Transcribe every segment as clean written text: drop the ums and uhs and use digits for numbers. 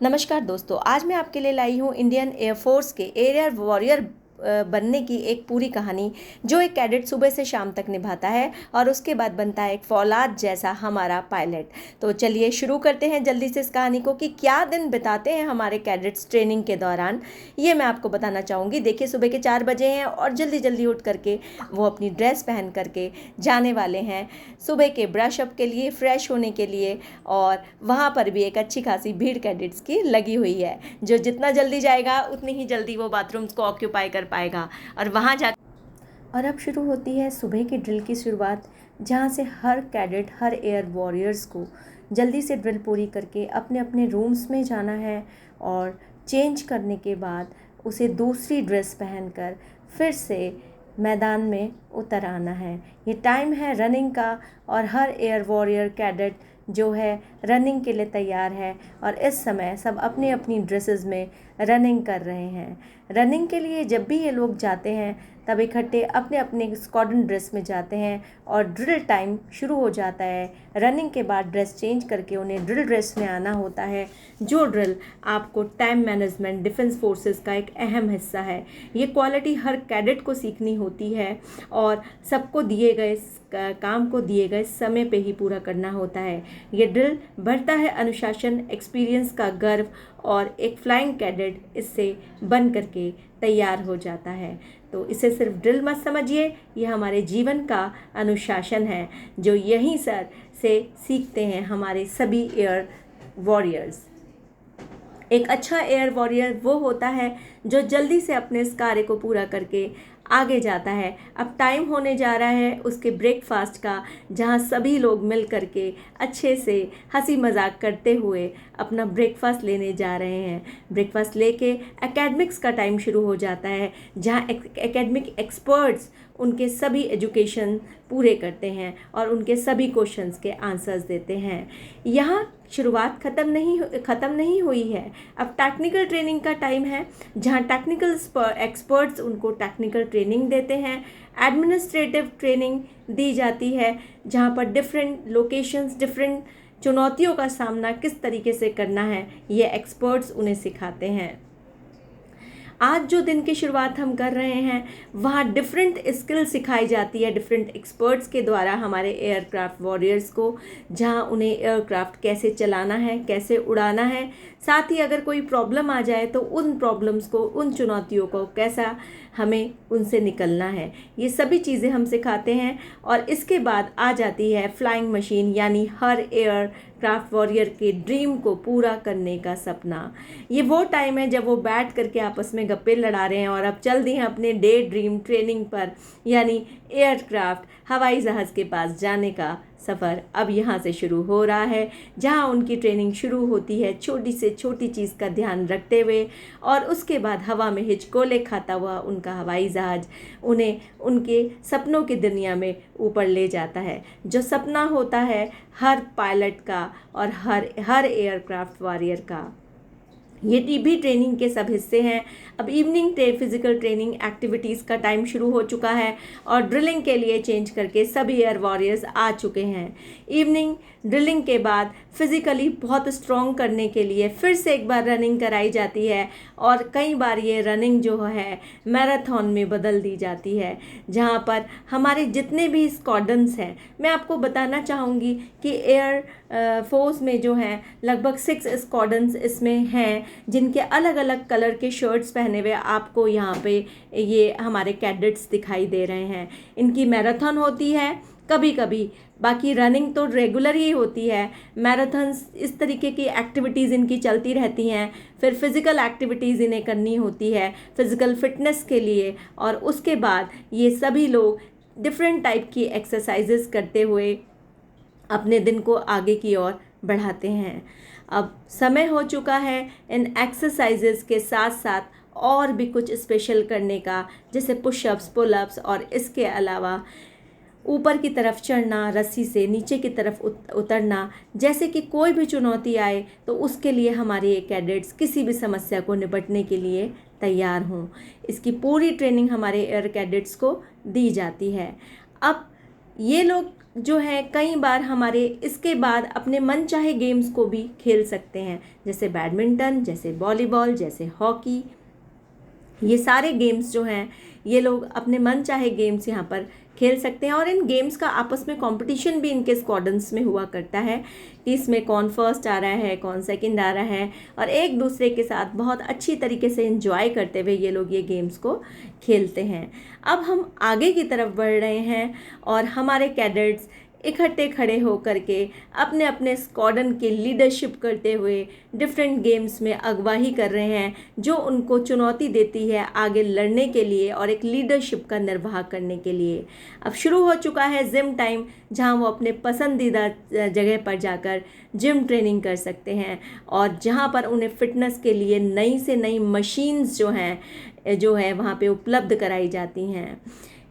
नमस्कार दोस्तों, आज मैं आपके लिए लाई हूँ इंडियन एयरफोर्स के एयर वॉरियर बनने की एक पूरी कहानी, जो एक कैडेट सुबह से शाम तक निभाता है और उसके बाद बनता है एक फौलाद जैसा हमारा पायलट। तो चलिए शुरू करते हैं जल्दी से इस कहानी को कि क्या दिन बिताते हैं हमारे कैडेट्स ट्रेनिंग के दौरान, ये मैं आपको बताना चाहूँगी। देखिए, सुबह के 4 बजे हैं और जल्दी जल्दी उठ करके वो अपनी ड्रेस पहन करके जाने वाले हैं सुबह के ब्रश अप के लिए, फ्रेश होने के लिए। और वहाँ पर भी एक अच्छी खासी भीड़ कैडेट्स की लगी हुई है, जो जितना जल्दी जाएगा उतनी ही जल्दी वो बाथरूम्स को ऑक्यूपाई कर पाएगा और वहाँ जा। और अब शुरू होती है सुबह की ड्रिल की शुरुआत, जहाँ से हर कैडेट, हर एयर वॉरियर्स को जल्दी से ड्रिल पूरी करके अपने अपने रूम्स में जाना है और चेंज करने के बाद उसे दूसरी ड्रेस पहनकर फिर से मैदान में उतर आना है। ये टाइम है रनिंग का और हर एयर वॉरियर कैडेट जो है रनिंग के लिए तैयार है और इस समय सब अपनी अपनी ड्रेसेस में रनिंग कर रहे हैं। रनिंग के लिए जब भी ये लोग जाते हैं तब इकट्ठे अपने अपने स्क्वाड्रन ड्रेस में जाते हैं और ड्रिल टाइम शुरू हो जाता है। रनिंग के बाद ड्रेस चेंज करके उन्हें ड्रिल ड्रेस में आना होता है, जो ड्रिल आपको टाइम मैनेजमेंट, डिफेंस फोर्सेस का एक अहम हिस्सा है। ये क्वालिटी हर कैडेट को सीखनी होती है और सबको दिए गए काम को दिए गए समय पे ही पूरा करना होता है। ये ड्रिल भरता है अनुशासन, एक्सपीरियंस का गर्व और एक फ्लाइंग कैडेट इससे बन करके तैयार हो जाता है। तो इसे सिर्फ ड्रिल मत समझिए, ये हमारे जीवन का अनुशासन है, जो यहीं से सीखते हैं हमारे सभी एयर वॉरियर्स। एक अच्छा एयर वॉरियर वो होता है जो जल्दी से अपने इस कार्य को पूरा करके आगे जाता है। अब टाइम होने जा रहा है उसके ब्रेकफास्ट का, जहाँ सभी लोग मिल करके अच्छे से हंसी मजाक करते हुए अपना ब्रेकफास्ट लेने जा रहे हैं। ब्रेकफास्ट लेके एकेडमिक्स का टाइम शुरू हो जाता है, जहाँ एकेडमिक एक्सपर्ट्स उनके सभी एजुकेशन पूरे करते हैं और उनके सभी क्वेश्चंस के आंसर्स देते हैं। यहाँ शुरुआत ख़त्म नहीं हुई है। अब टेक्निकल ट्रेनिंग का टाइम है, जहाँ टेक्निकल एक्सपर्ट्स उनको टेक्निकल ट्रेनिंग देते हैं। एडमिनिस्ट्रेटिव ट्रेनिंग दी जाती है, जहाँ पर डिफरेंट लोकेशंस, डिफरेंट चुनौतियों का सामना किस तरीके से करना है, ये एक्सपर्ट्स उन्हें सिखाते हैं। आज जो दिन की शुरुआत हम कर रहे हैं, वहाँ डिफरेंट स्किल सिखाई जाती है डिफरेंट एक्सपर्ट्स के द्वारा हमारे एयरक्राफ्ट वॉरियर्स को, जहाँ उन्हें एयरक्राफ्ट कैसे चलाना है, कैसे उड़ाना है। साथ ही अगर कोई प्रॉब्लम आ जाए तो उन प्रॉब्लम्स को, उन चुनौतियों को कैसा हमें उनसे निकलना है, ये सभी चीज़ें हम सिखाते हैं। और इसके बाद आ जाती है फ्लाइंग मशीन, यानी हर एयर क्राफ्ट वॉरियर के ड्रीम को पूरा करने का सपना। ये वो टाइम है जब वो बैठ करके आपस में गप्पे लड़ा रहे हैं और अब चल दिए हैं अपने डे ड्रीम ट्रेनिंग पर, यानी एयरक्राफ्ट, हवाई जहाज़ के पास जाने का सफ़र अब यहाँ से शुरू हो रहा है, जहाँ उनकी ट्रेनिंग शुरू होती है छोटी से छोटी चीज़ का ध्यान रखते हुए, और उसके बाद हवा में हिचकोले खाता हुआ उनका हवाई जहाज़ उन्हें उनके सपनों की दुनिया में ऊपर ले जाता है, जो सपना होता है हर पायलट का और हर एयरक्राफ्ट वॉरियर का। ये भी ट्रेनिंग के सब हिस्से हैं। अब इवनिंग फिजिकल ट्रेनिंग एक्टिविटीज़ का टाइम शुरू हो चुका है और ड्रिलिंग के लिए चेंज करके सभी एयर वॉरियर्स आ चुके हैं। इवनिंग ड्रिलिंग के बाद फिज़िकली बहुत स्ट्रॉन्ग करने के लिए फिर से एक बार रनिंग कराई जाती है और कई बार ये रनिंग जो है मैराथन में बदल दी जाती है, जहाँ पर हमारे जितने भी स्क्वाड्रन्स हैं, मैं आपको बताना चाहूँगी कि एयर फोर्स में जो हैं लगभग 6 स्क्वाड्रन्स इसमें हैं, जिनके अलग अलग कलर के शर्ट्स पहने हुए आपको यहाँ पे ये हमारे कैडेट्स दिखाई दे रहे हैं। इनकी मैराथन होती है कभी कभी, बाकी रनिंग तो रेगुलर ही होती है। मैराथन्स, इस तरीके की एक्टिविटीज़ इनकी चलती रहती हैं। फिर फिज़िकल एक्टिविटीज़ इन्हें करनी होती है फिज़िकल फिटनेस के लिए, और उसके बाद ये सभी लोग डिफरेंट टाइप की एक्सरसाइजेस करते हुए अपने दिन को आगे की ओर बढ़ाते हैं। अब समय हो चुका है इन एक्सरसाइजेस के साथ साथ और भी कुछ स्पेशल करने का, जैसे पुशअप्स, पुलअप्स, और इसके अलावा ऊपर की तरफ चढ़ना, रस्सी से नीचे की तरफ उतरना। जैसे कि कोई भी चुनौती आए तो उसके लिए हमारे ये कैडेट्स किसी भी समस्या को निपटने के लिए तैयार हों। इसकी पूरी ट्रेनिंग हमारे एयर कैडेट्स को दी जाती है। अब ये लोग जो हैं कई बार हमारे इसके बाद अपने मनचाहे गेम्स को भी खेल सकते हैं, जैसे बैडमिंटन, जैसे वॉलीबॉल, जैसे हॉकी। ये सारे गेम्स जो हैं ये लोग अपने मन चाहे गेम्स यहाँ पर खेल सकते हैं। और इन गेम्स का आपस में कंपटीशन भी इनके स्क्वाड्रंस में हुआ करता है कि इसमें कौन फर्स्ट आ रहा है, कौन सेकंड आ रहा है, और एक दूसरे के साथ बहुत अच्छी तरीके से एंजॉय करते हुए ये लोग ये गेम्स को खेलते हैं। अब हम आगे की तरफ बढ़ रहे हैं और हमारे कैडेट्स इकट्ठे खड़े होकर के अपने अपने स्क्वाड्रन की लीडरशिप करते हुए डिफरेंट गेम्स में अगवाई कर रहे हैं, जो उनको चुनौती देती है आगे लड़ने के लिए और एक लीडरशिप का निर्वाह करने के लिए। अब शुरू हो चुका है जिम टाइम, जहां वो अपने पसंदीदा जगह पर जाकर जिम ट्रेनिंग कर सकते हैं और जहां पर उन्हें फ़िटनेस के लिए नई से नई मशीन्स जो है वहाँ पे उपलब्ध कराई जाती हैं।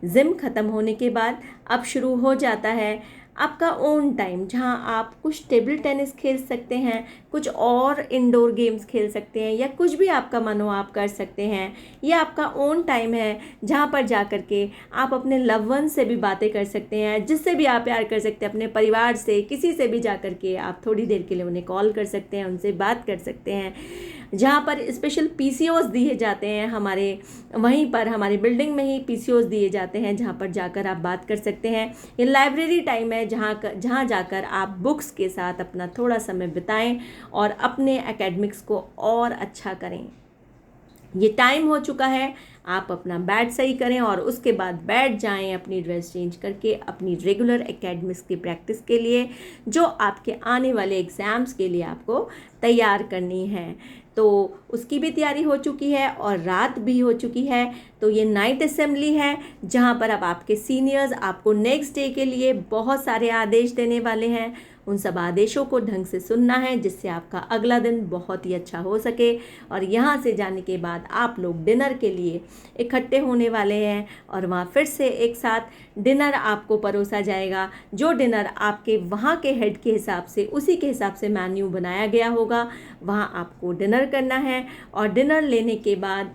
जिम ख़त्म होने के बाद अब शुरू हो जाता है आपका ओन टाइम, जहां आप कुछ टेबल टेनिस खेल सकते हैं, कुछ और इंडोर गेम्स खेल सकते हैं, या कुछ भी आपका मन हो आप कर सकते हैं। ये आपका ओन टाइम है जहां पर जा कर के आप अपने लव वन से भी बातें कर सकते हैं, जिससे भी आप प्यार कर सकते हैं, अपने परिवार से, किसी से भी जा कर के आप थोड़ी देर के लिए उन्हें कॉल कर सकते हैं, उनसे बात कर सकते हैं। जहाँ पर स्पेशल पीसीओस दिए जाते हैं, वहीं पर हमारी बिल्डिंग में ही पीसीओस दिए जाते हैं, जहाँ पर जाकर आप बात कर सकते हैं। ये लाइब्रेरी टाइम है जहाँ जाकर आप बुक्स के साथ अपना थोड़ा समय बिताएं और अपने एकेडमिक्स को और अच्छा करें। ये टाइम हो चुका है, आप अपना बैट सही करें और उसके बाद बैठ जाएं अपनी ड्रेस चेंज करके अपनी रेगुलर एकेडमिक्स की प्रैक्टिस के लिए, जो आपके आने वाले एग्ज़ाम्स के लिए आपको तैयार करनी है। तो उसकी भी तैयारी हो चुकी है और रात भी हो चुकी है। तो ये नाइट असेंबली है, जहाँ पर अब आपके सीनियर्स आपको नेक्स्ट डे के लिए बहुत सारे आदेश देने वाले हैं। उन सब आदेशों को ढंग से सुनना है, जिससे आपका अगला दिन बहुत ही अच्छा हो सके। और यहाँ से जाने के बाद आप लोग डिनर के लिए इकट्ठे होने वाले हैं और वहाँ फिर से एक साथ डिनर आपको परोसा जाएगा। जो डिनर आपके वहाँ के हेड के हिसाब से, उसी के हिसाब से मेन्यू बनाया गया होगा, वहाँ आपको डिनर करना है। और डिनर लेने के बाद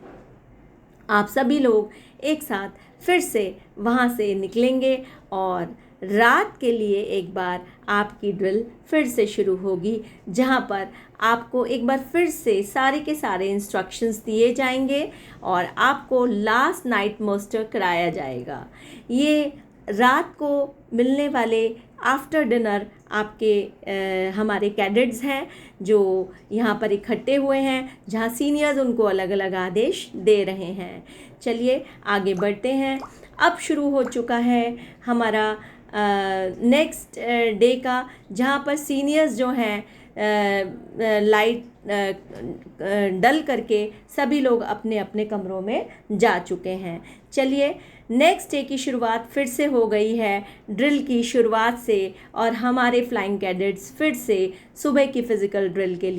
आप सभी लोग एक साथ फिर से वहाँ से निकलेंगे और रात के लिए एक बार आपकी ड्रिल फिर से शुरू होगी, जहाँ पर आपको एक बार फिर से सारे के सारे इंस्ट्रक्शंस दिए जाएंगे और आपको लास्ट नाइट मुस्टर कराया जाएगा। ये रात को मिलने वाले आफ्टर डिनर आपके हमारे कैडेट्स हैं जो यहाँ पर इकट्ठे हुए हैं, जहाँ सीनियर्स उनको अलग अलग आदेश दे रहे हैं। चलिए आगे बढ़ते हैं। अब शुरू हो चुका है हमारा नेक्स्ट डे का, जहाँ पर सीनियर्स जो हैं लाइट डल करके सभी लोग अपने अपने कमरों में जा चुके हैं। चलिए नेक्स्ट डे की शुरुआत फिर से हो गई है ड्रिल की शुरुआत से, और हमारे फ्लाइंग कैडेट्स फिर से सुबह की फ़िज़िकल ड्रिल के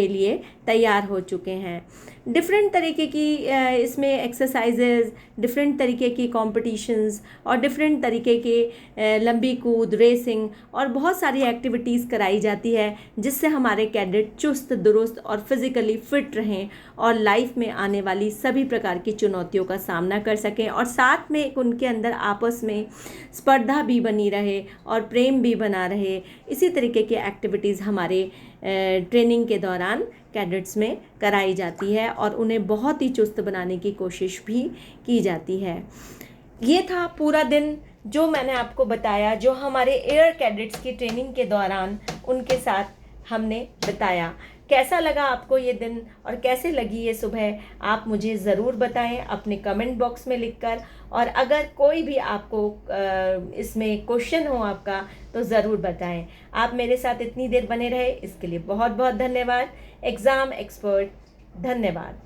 लिए तैयार हो चुके हैं। डिफरेंट तरीके की इसमें एक्सरसाइजेज, डिफरेंट तरीके की कॉम्पिटिशन्स और डिफरेंट तरीके के लंबी कूद, रेसिंग और बहुत सारी एक्टिविटीज़ कराई जाती है, जिससे हमारे कैडेट चुस्त दुरुस्त और फिज़िकली फ़िट रहें और लाइफ में आने वाली सभी प्रकार की चुनौतियों का सामना कर सकें, और साथ में एक उनके अंदर आपस में स्पर्धा भी बनी रहे और प्रेम भी बना रहे। इसी तरीके की एक्टिविटीज़ हमारे ट्रेनिंग के दौरान कैडेट्स में कराई जाती है और उन्हें बहुत ही चुस्त बनाने की कोशिश भी की जाती है। ये था पूरा दिन जो मैंने आपको बताया, जो हमारे एयर कैडेट्स की ट्रेनिंग के दौरान उनके साथ हमने बिताया। कैसा लगा आपको ये दिन और कैसे लगी ये सुबह, आप मुझे ज़रूर बताएं अपने कमेंट बॉक्स में लिखकर। और अगर कोई भी आपको इसमें क्वेश्चन हो आपका, तो ज़रूर बताएं। आप मेरे साथ इतनी देर बने रहे इसके लिए बहुत बहुत धन्यवाद। एग्ज़ाम एक्सपर्ट, धन्यवाद।